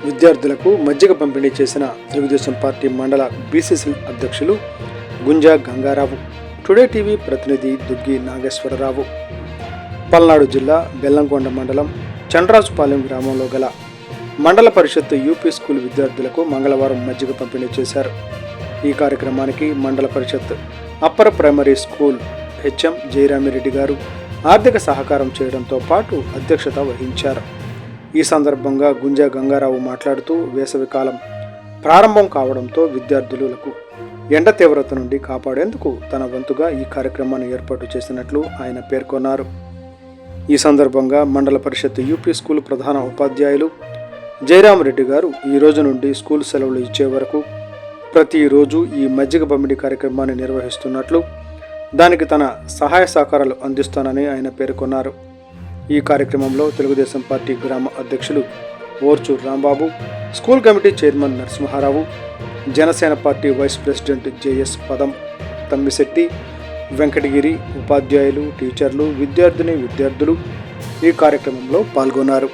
విద్యార్థులకు మజ్జిగ పంపిణీ చేసిన తెలుగుదేశం పార్టీ మండల బీసీసీ అధ్యక్షులు గుంజా గంగారావు. టుడే టీవీ ప్రతినిధి దుగ్గి నాగేశ్వరరావు. పల్నాడు జిల్లా బెల్లంకొండ మండలం చండ్రాజుపాలెం గ్రామంలో గల మండల పరిషత్ యూపీ స్కూల్ విద్యార్థులకు మంగళవారం మజ్జిగ పంపిణీ చేశారు. ఈ కార్యక్రమానికి Mandal Parishad upper primary school HM Jayaramireddy గారు ఆర్థిక సహకారం చేయడంతో పాటు అధ్యక్షత వహించారు. ఈ సందర్భంగా గుంజా గంగారావు మాట్లాడుతూ వేసవికాలం ప్రారంభం కావడంతో విద్యార్థులకు ఎండ తీవ్రత నుండి కాపాడేందుకు తన వంతుగా ఈ కార్యక్రమాన్ని ఏర్పాటు చేసినట్లు ఆయన పేర్కొన్నారు. ఈ సందర్భంగా మండల పరిషత్ యూపీ స్కూల్ ప్రధాన ఉపాధ్యాయులు జయరామిరెడ్డి గారు ఈ రోజు నుండి స్కూల్ సెలవులు ఇచ్చే వరకు ప్రతిరోజు ఈ మజ్జిగ పంపిణీ కార్యక్రమాన్ని నిర్వహిస్తున్నట్లు, దానికి తన సహాయ సహకారాలు అందిస్తానని ఆయన పేర్కొన్నారు. ఈ కార్యక్రమంలో తెలుగుదేశం పార్టీ గ్రామ అధ్యక్షులు Orchur Rambabu, school committee chairman Narasimharao, Janasena party vice president JS పదం తమ్మిశెట్టి, వెంకటగిరి, ఉపాధ్యాయులు, టీచర్లు, విద్యార్థులు ఈ కార్యక్రమంలో పాల్గొన్నారు.